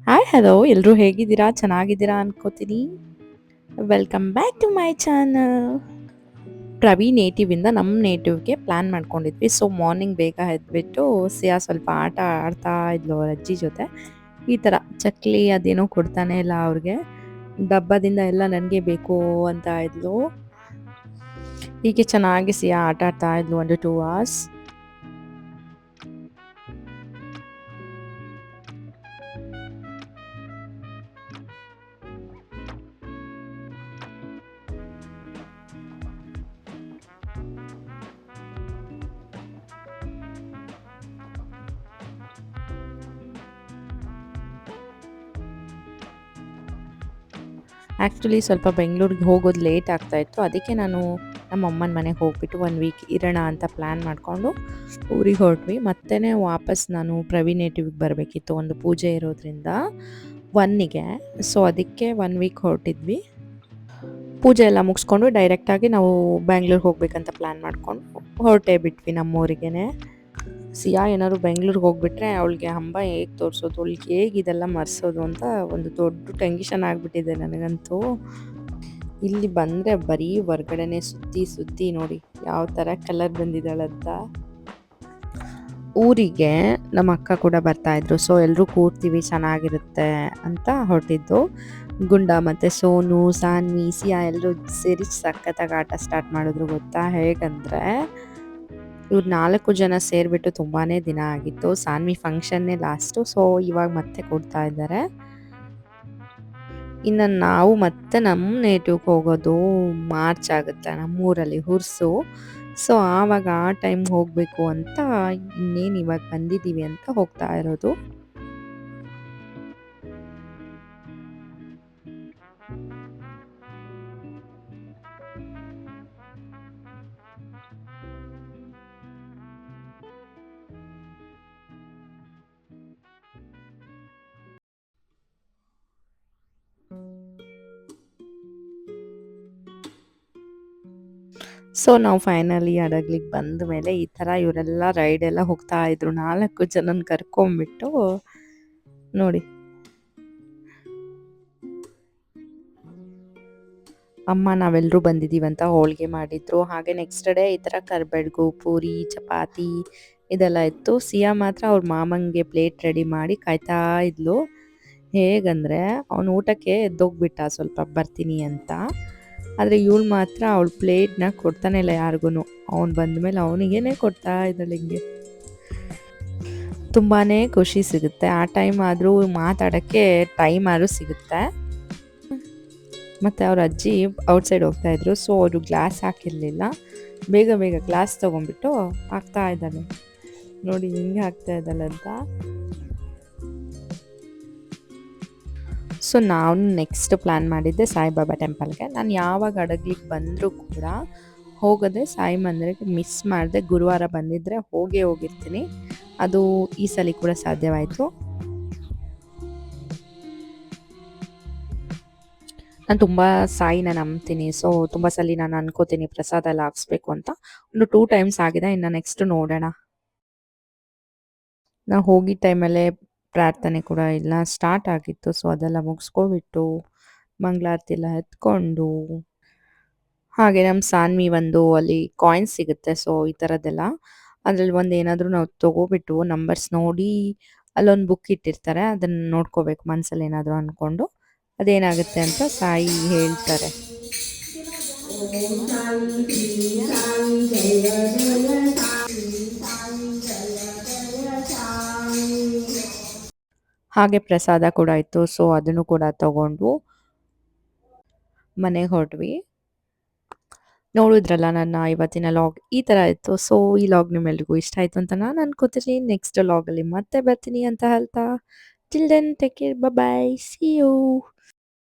Hi hello ಎಲ್ಲರೂ ಹೇಗಿದ್ದೀರಾ ಚೆನ್ನಾಗಿದ್ದೀರಾ ಅನ್ಕೋತೀನಿ. Welcome back to my channel. ಪ್ರವಿ ನೇಟಿವಿಂದ ನಮ್ಮ ನೇಟಿವ್ಗೆ ಪ್ಲ್ಯಾನ್ ಮಾಡ್ಕೊಂಡಿದ್ವಿ. ಸೊ ಮಾರ್ನಿಂಗ್ ಬೇಗ ಎದ್ಬಿಟ್ಟು ಸಿಯಾ ಸ್ವಲ್ಪ ಆಟ ಆಡ್ತಾ ಇದ್ಲು ಅವ್ರ ಅಜ್ಜಿ ಜೊತೆ. ಈ ಥರ ಚಕ್ಲಿ ಅದೇನೋ ಕೊಡ್ತಾನೆ ಇಲ್ಲ ಅವ್ರಿಗೆ, ಡಬ್ಬದಿಂದ ಎಲ್ಲ ನನಗೆ ಬೇಕು ಅಂತ ಇದ್ಲು. ಹೀಗೆ ಚೆನ್ನಾಗಿ ಸಿಯಾ ಆಟ ಆಡ್ತಾ ಇದ್ಲು 1 to 2 hours. ಆ್ಯಕ್ಚುಲಿ ಸ್ವಲ್ಪ ಬೆಂಗಳೂರಿಗೆ ಹೋಗೋದು ಲೇಟ್ ಆಗ್ತಾಯಿತ್ತು. ಅದಕ್ಕೆ ನಾನು ನಮ್ಮ ಅಮ್ಮನ ಮನೆಗೆ ಹೋಗ್ಬಿಟ್ಟು 1 ವೀಕ್ ಇರೋಣ ಅಂತ ಪ್ಲ್ಯಾನ್ ಮಾಡಿಕೊಂಡು ಊರಿಗೆ ಹೊರಟ್ವಿ. ಮತ್ತೆ ವಾಪಸ್ ನಾನು ಪ್ರವಿ ನೇಟಿವ್ಗೆ ಬರಬೇಕಿತ್ತು, ಒಂದು ಪೂಜೆ ಇರೋದ್ರಿಂದ 1ಗೆ. ಸೊ ಅದಕ್ಕೆ 1 ವೀಕ್ ಹೊರಟಿದ್ವಿ. ಪೂಜೆ ಎಲ್ಲ ಮುಗಿಸ್ಕೊಂಡು ಡೈರೆಕ್ಟಾಗಿ ನಾವು ಬ್ಯಾಂಗ್ಳೂರಿಗೆ ಹೋಗ್ಬೇಕಂತ ಪ್ಲ್ಯಾನ್ ಮಾಡಿಕೊಂಡು ಹೊರಟೇ ಬಿಟ್ವಿ ನಮ್ಮೂರಿಗೇ. ಸಿಯಾ ಏನಾದ್ರು ಬೆಂಗ್ಳೂರಿಗೆ ಹೋಗ್ಬಿಟ್ರೆ ಅವಳಿಗೆ ಹಂಬ ಹೇಗೆ ತೋರಿಸೋದು, ಅವಳಿಗೆ ಹೇಗೆ ಇದೆಲ್ಲ ಮರೆಸೋದು ಅಂತ ಒಂದು ದೊಡ್ಡ ಟೆನ್ಷನ್ ಆಗಿಬಿಟ್ಟಿದೆ ನನಗಂತೂ. ಇಲ್ಲಿ ಬಂದರೆ ಬರೀ ಹೊರ್ಗಡೆನೆ ಸುತ್ತಿ ಸುತ್ತಿ ನೋಡಿ ಯಾವ ಥರ ಕಲರ್ ಬಂದಿದ್ದಾಳಂತ. ಊರಿಗೆ ನಮ್ಮ ಅಕ್ಕ ಕೂಡ ಬರ್ತಾಯಿದ್ರು. ಸೊ ಎಲ್ಲರೂ ಕೂರ್ತೀವಿ ಚೆನ್ನಾಗಿರುತ್ತೆ ಅಂತ ಹೊರಟಿದ್ದು. ಗುಂಡ ಮತ್ತು ಸೋನು, ಸಾನ್ವಿ, ಸಿಯಾ ಎಲ್ಲರೂ ಸೇರಿ ಸಖತ್ತಾಗಿ ಆಟ ಸ್ಟಾರ್ಟ್ ಮಾಡಿದ್ರು ಗೊತ್ತಾ. ಹೇಗಂದರೆ ಇವ್ರು 4 ಜನ ಸೇರಿಬಿಟ್ಟು ತುಂಬಾ ದಿನ ಆಗಿತ್ತು. ಸಾನ್ವಿ ಫಂಕ್ಷನ್ನೇ ಲಾಸ್ಟು. ಸೊ ಇವಾಗ ಮತ್ತೆ ಕೊಡ್ತಾ ಇದ್ದಾರೆ. ಇನ್ನು ನಾವು ಮತ್ತೆ ನಮ್ಮ ನೇಟಿವ್ಗೆ ಹೋಗೋದು ಮಾರ್ಚ್ ಆಗುತ್ತೆ, ನಮ್ಮೂರಲ್ಲಿ ಹುರ್ಸು. ಸೊ ಆವಾಗ ಆ ಟೈಮ್ಗೆ ಹೋಗಬೇಕು ಅಂತ ಇನ್ನೇನು ಇವಾಗ ಬಂದಿದ್ದೀವಿ ಅಂತ ಹೋಗ್ತಾ ಇರೋದು. ಸೊ ನಾವು ಫೈನಲಿ ಹಡಗ್ಲಿಗೆ ಬಂದ ಮೇಲೆ ಈ ಥರ ಇವರೆಲ್ಲ ರೈಡೆಲ್ಲ ಹೋಗ್ತಾ ಇದ್ರು. 4 ಜನನ ಕರ್ಕೊಂಬಿಟ್ಟು ನೋಡಿ. ಅಮ್ಮ ನಾವೆಲ್ಲರೂ ಬಂದಿದ್ದೀವಂತ ಹೋಳಿಗೆ ಮಾಡಿದ್ರು. ಹಾಗೆ ನೆಕ್ಸ್ಟ್ ಡೇ ಈ ಥರ ಕರ್ಬೆಡ್ಗು, ಪೂರಿ, ಚಪಾತಿ ಇದೆಲ್ಲ ಇತ್ತು. ಸಿಯಾ ಮಾತ್ರ ಅವ್ರ ಮಾಮಂಗೆ ಪ್ಲೇಟ್ ರೆಡಿ ಮಾಡಿ ಕಾಯ್ತಾ ಇದ್ಲು. ಹೇಗಂದರೆ ಅವನು ಊಟಕ್ಕೆ ಎದ್ದೋಗ್ಬಿಟ್ಟ ಸ್ವಲ್ಪ ಬರ್ತೀನಿ ಅಂತ. ಆದರೆ ಇವಳು ಮಾತ್ರ ಅವಳ ಪ್ಲೇಟ್ನ ಕೊಡ್ತಾನೆ ಇಲ್ಲ ಯಾರಿಗೂ. ಅವ್ನು ಬಂದಮೇಲೆ ಅವನಿಗೇನೆ ಕೊಡ್ತಾ ಇದ್ದಾಳೆ ಹಿಂಗೆ. ತುಂಬಾ ಖುಷಿ ಸಿಗುತ್ತೆ ಆ ಟೈಮ್ ಆದರೂ ಮಾತಾಡೋಕ್ಕೆ ಟೈಮ್ ಆದರೂ ಸಿಗುತ್ತೆ. ಮತ್ತು ಅವ್ರ ಅಜ್ಜಿ ಔಟ್ಸೈಡ್ ಹೋಗ್ತಾಯಿದ್ರು. ಸೊ ಅವರು ಗ್ಲಾಸ್ ಹಾಕಿರಲಿಲ್ಲ. ಬೇಗ ಬೇಗ ಗ್ಲಾಸ್ ತೊಗೊಂಡ್ಬಿಟ್ಟು ಹಾಕ್ತಾ ಇದ್ದಾಳೆ ನೋಡಿ ಹಿಂಗೆ ಹಾಕ್ತಾ ಇದ್ದಾಳೆ ಅಂತ. ಸೊ ನಾನು ನೆಕ್ಸ್ಟ್ ಪ್ಲ್ಯಾನ್ ಮಾಡಿದ್ದೆ ಸಾಯಿಬಾಬಾ ಟೆಂಪಲ್ಗೆ. ನಾನು ಯಾವಾಗ ಹಡಗ್ಲಿಗೆ ಬಂದರೂ ಕೂಡ ಹೋಗೋದೆ ಸಾಯಿ ಮಂದಿರಕ್ಕೆ ಮಿಸ್ ಮಾಡಿದೆ. ಗುರುವಾರ ಬಂದಿದ್ದರೆ ಹೋಗಿರ್ತೀನಿ. ಅದು ಈ ಸಲ ಕೂಡ ಸಾಧ್ಯವಾಯಿತು. ನಾನು ತುಂಬ ಸಾಯಿನ ನಂಬ್ತೀನಿ. ಸೊ ತುಂಬ ಸಲ ನಾನು ಅನ್ಕೋತೀನಿ ಪ್ರಸಾದ ಎಲ್ಲ ಹಾಕ್ಸ್ಬೇಕು ಅಂತ. ಒಂದು 2 ಟೈಮ್ಸ್ ಆಗಿದೆ, ಇನ್ನು ನೆಕ್ಸ್ಟ್ ನೋಡೋಣ. ನಾವು ಹೋಗಿದ್ದ ಟೈಮಲ್ಲೇ ಪ್ರಾರ್ಥನೆ ಕೂಡ ಎಲ್ಲ ಸ್ಟಾರ್ಟ್ ಆಗಿತ್ತು. ಸೊ ಅದೆಲ್ಲ ಮುಗಿಸ್ಕೊಬಿಟ್ಟು ಮಂಗಳಾರತಿ ಎಲ್ಲ ಎತ್ಕೊಂಡು, ಹಾಗೆ ನಮ್ಮ ಸಾನ್ವಿ ಒಂದು ಅಲ್ಲಿ ಕಾಯಿನ್ಸ್ ಸಿಗುತ್ತೆ. ಸೊ ಈ ಥರದ್ದೆಲ್ಲ ಅದ್ರಲ್ಲಿ ಒಂದು ಏನಾದರೂ ನಾವು ತೊಗೋಬಿಟ್ಟು ನಂಬರ್ಸ್ ನೋಡಿ ಅಲ್ಲೊಂದು ಬುಕ್ ಇಟ್ಟಿರ್ತಾರೆ, ಅದನ್ನು ನೋಡ್ಕೋಬೇಕು ಮನಸ್ಸಲ್ಲಿ ಏನಾದರೂ ಅಂದ್ಕೊಂಡು. ಅದೇನಾಗುತ್ತೆ ಅಂತ ಸಾಯಿ ಹೇಳ್ತಾರೆ. ಹಾಗೆ ಪ್ರಸಾದ ಕೂಡ ಇತ್ತು. ಸೊ ಅದನ್ನು ಕೂಡ ತಗೊಂಡು ಮನೆಗೆ ಹೊರಟ್ವಿ. ನೋಡಿದ್ರಲ್ಲ ನನ್ನ ಇವತ್ತಿನ ಲಾಗ್ ಈ ಥರ ಇತ್ತು. ಸೊ ಈ ಲಾಗ್ ನಿಮ್ಮೆಲ್ರಿಗೂ ಇಷ್ಟ ಆಯಿತು ಅಂತ ನಾನು ಅನ್ಕೋತೀನಿ. ನೆಕ್ಸ್ಟ್ ಲಾಗಲ್ಲಿ ಮತ್ತೆ ಬರ್ತೀನಿ ಅಂತ ಹೇಳ್ತಾ, till then take care, bye, see you.